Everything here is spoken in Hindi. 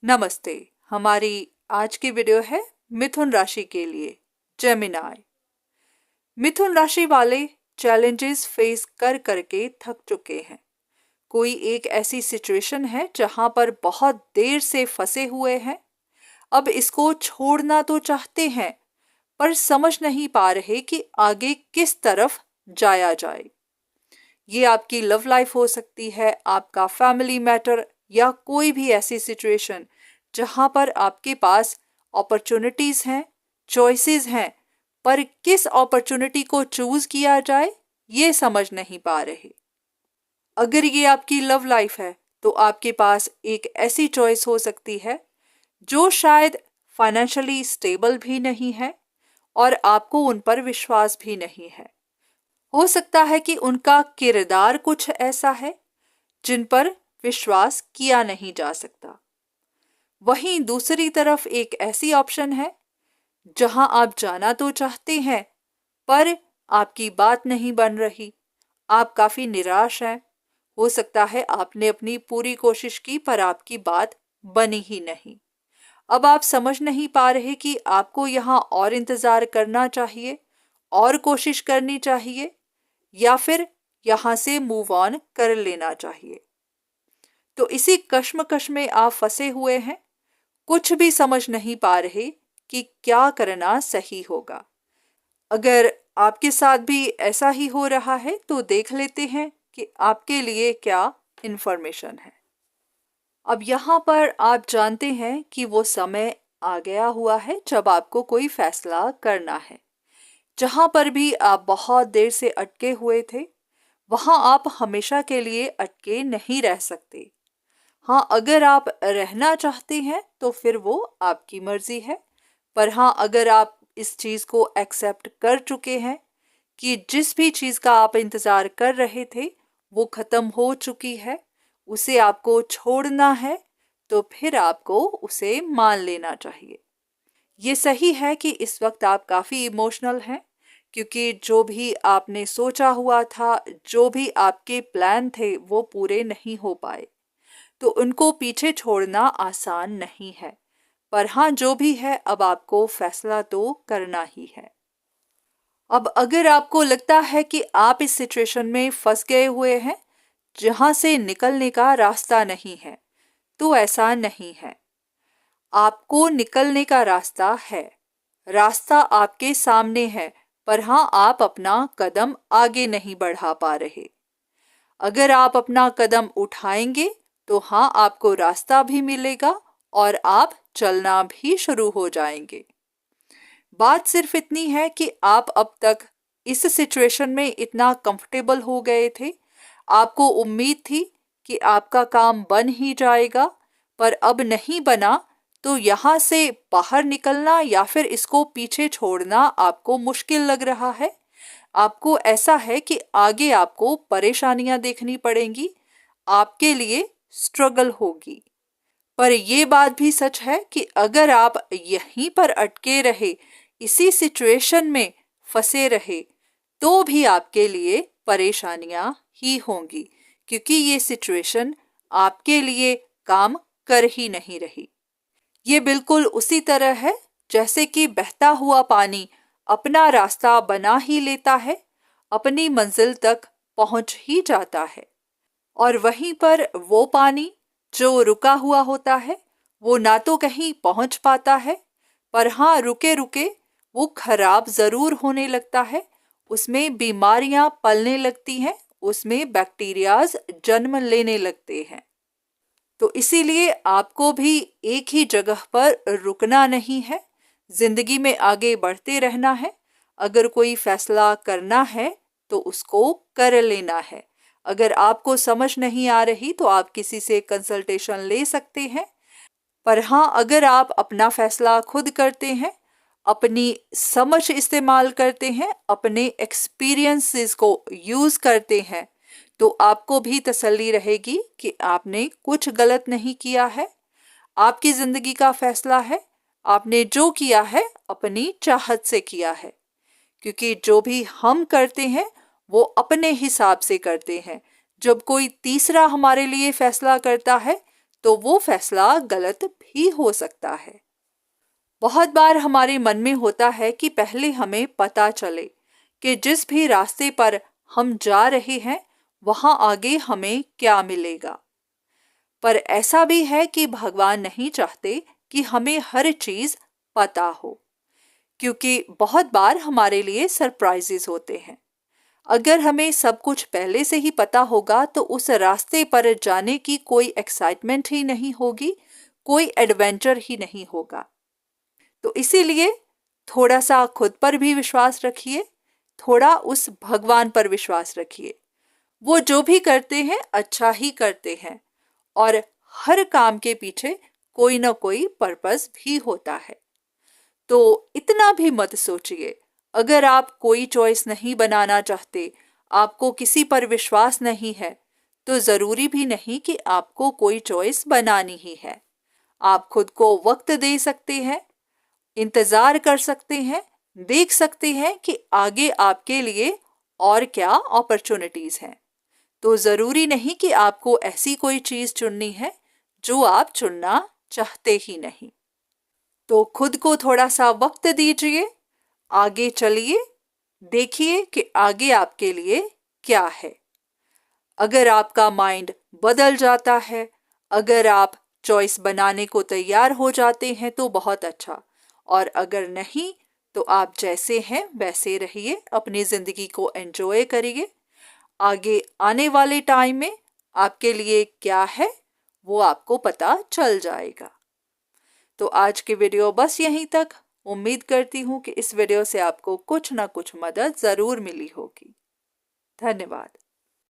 नमस्ते। हमारी आज की वीडियो है मिथुन राशि के लिए, जेमिनाई। मिथुन राशि वाले चैलेंजेस फेस कर करके थक चुके हैं। कोई एक ऐसी सिचुएशन है जहां पर बहुत देर से फंसे हुए हैं। अब इसको छोड़ना तो चाहते हैं, पर समझ नहीं पा रहे कि आगे किस तरफ जाया जाए। ये आपकी लव लाइफ हो सकती है, आपका फैमिली मैटर, या कोई भी ऐसी सिचुएशन जहां पर आपके पास अपॉर्चुनिटीज हैं, चॉइसेस हैं, पर किस अपॉर्चुनिटी को चूज किया जाए ये समझ नहीं पा रहे। अगर ये आपकी लव लाइफ है तो आपके पास एक ऐसी चॉइस हो सकती है जो शायद फाइनेंशियली स्टेबल भी नहीं है और आपको उन पर विश्वास भी नहीं है। हो सकता है कि उनका किरदार कुछ ऐसा है जिन पर विश्वास किया नहीं जा सकता। वहीं दूसरी तरफ एक ऐसी ऑप्शन है जहां आप जाना तो चाहते हैं, पर आपकी बात नहीं बन रही। आप काफी निराश हैं। हो सकता है आपने अपनी पूरी कोशिश की पर आपकी बात बनी ही नहीं। अब आप समझ नहीं पा रहे कि आपको यहाँ और इंतजार करना चाहिए और कोशिश करनी चाहिए, या फिर यहाँ से मूव ऑन कर लेना चाहिए। तो इसी कश्मकश में आप फंसे हुए हैं, कुछ भी समझ नहीं पा रहे कि क्या करना सही होगा। अगर आपके साथ भी ऐसा ही हो रहा है तो देख लेते हैं कि आपके लिए क्या इन्फॉर्मेशन है। अब यहाँ पर आप जानते हैं कि वो समय आ गया हुआ है जब आपको कोई फैसला करना है। जहाँ पर भी आप बहुत देर से अटके हुए थे, वहाँ आप हमेशा के लिए अटके नहीं रह सकते। हाँ, अगर आप रहना चाहते हैं तो फिर वो आपकी मर्जी है। पर हाँ, अगर आप इस चीज़ को एक्सेप्ट कर चुके हैं कि जिस भी चीज़ का आप इंतज़ार कर रहे थे वो ख़त्म हो चुकी है, उसे आपको छोड़ना है, तो फिर आपको उसे मान लेना चाहिए। ये सही है कि इस वक्त आप काफ़ी इमोशनल हैं, क्योंकि जो भी आपने सोचा हुआ था, जो भी आपके प्लान थे वो पूरे नहीं हो पाए। तो उनको पीछे छोड़ना आसान नहीं है। पर हाँ, जो भी है अब आपको फैसला तो करना ही है। अब अगर आपको लगता है कि आप इस सिचुएशन में फंस गए हुए हैं जहां से निकलने का रास्ता नहीं है, तो ऐसा नहीं है। आपको निकलने का रास्ता है। रास्ता आपके सामने है, पर हाँ, आप अपना कदम आगे नहीं बढ़ा पा रहे। अगर आप अपना कदम उठाएंगे तो हाँ, आपको रास्ता भी मिलेगा और आप चलना भी शुरू हो जाएंगे। बात सिर्फ इतनी है कि आप अब तक इस सिचुएशन में इतना कंफर्टेबल हो गए थे, आपको उम्मीद थी कि आपका काम बन ही जाएगा, पर अब नहीं बना तो यहाँ से बाहर निकलना या फिर इसको पीछे छोड़ना आपको मुश्किल लग रहा है। आपको ऐसा है कि आगे आपको परेशानियां देखनी पड़ेंगी, आपके लिए स्ट्रगल होगी। पर यह बात भी सच है कि अगर आप यहीं पर अटके रहे, इसी सिचुएशन में फंसे रहे, तो भी आपके लिए परेशानियां ही होंगी, क्योंकि ये सिचुएशन आपके लिए काम कर ही नहीं रही। ये बिल्कुल उसी तरह है जैसे कि बहता हुआ पानी अपना रास्ता बना ही लेता है, अपनी मंजिल तक पहुंच ही जाता है, और वहीं पर वो पानी जो रुका हुआ होता है वो ना तो कहीं पहुंच पाता है, पर हाँ, रुके रुके वो खराब जरूर होने लगता है। उसमें बीमारियां पलने लगती हैं, उसमें बैक्टीरियाज जन्म लेने लगते हैं। तो इसीलिए आपको भी एक ही जगह पर रुकना नहीं है, जिंदगी में आगे बढ़ते रहना है। अगर कोई फैसला करना है तो उसको कर लेना है। अगर आपको समझ नहीं आ रही तो आप किसी से कंसल्टेशन ले सकते हैं। पर हाँ, अगर आप अपना फैसला खुद करते हैं, अपनी समझ इस्तेमाल करते हैं, अपने एक्सपीरियंसेस को यूज़ करते हैं, तो आपको भी तसल्ली रहेगी कि आपने कुछ गलत नहीं किया है। आपकी ज़िंदगी का फैसला है, आपने जो किया है अपनी चाहत से किया है, क्योंकि जो भी हम करते हैं वो अपने हिसाब से करते हैं। जब कोई तीसरा हमारे लिए फैसला करता है तो वो फैसला गलत भी हो सकता है। बहुत बार हमारे मन में होता है कि पहले हमें पता चले कि जिस भी रास्ते पर हम जा रहे हैं वहां आगे हमें क्या मिलेगा। पर ऐसा भी है कि भगवान नहीं चाहते कि हमें हर चीज पता हो, क्योंकि बहुत बार हमारे लिए सरप्राइजेस होते हैं। अगर हमें सब कुछ पहले से ही पता होगा तो उस रास्ते पर जाने की कोई एक्साइटमेंट ही नहीं होगी, कोई एडवेंचर ही नहीं होगा। तो इसीलिए थोड़ा सा खुद पर भी विश्वास रखिए, थोड़ा उस भगवान पर विश्वास रखिए। वो जो भी करते हैं अच्छा ही करते हैं और हर काम के पीछे कोई ना कोई पर्पस भी होता है। तो इतना भी मत सोचिए। अगर आप कोई चॉइस नहीं बनाना चाहते, आपको किसी पर विश्वास नहीं है, तो जरूरी भी नहीं कि आपको कोई चॉइस बनानी ही है। आप खुद को वक्त दे सकते हैं, इंतजार कर सकते हैं, देख सकते हैं कि आगे आपके लिए और क्या अपॉर्चुनिटीज हैं। तो जरूरी नहीं कि आपको ऐसी कोई चीज चुननी है जो आप चुनना चाहते ही नहीं। तो खुद को थोड़ा सा वक्त दीजिए, आगे चलिए, देखिए कि आगे आपके लिए क्या है। अगर आपका माइंड बदल जाता है, अगर आप चॉइस बनाने को तैयार हो जाते हैं तो बहुत अच्छा, और अगर नहीं तो आप जैसे हैं वैसे रहिए, अपनी ज़िंदगी को एंजॉय करिए। आगे आने वाले टाइम में आपके लिए क्या है वो आपको पता चल जाएगा। तो आज की वीडियो बस यहीं तक। उम्मीद करती हूँ कि इस वीडियो से आपको कुछ ना कुछ मदद ज़रूर मिली होगी। धन्यवाद।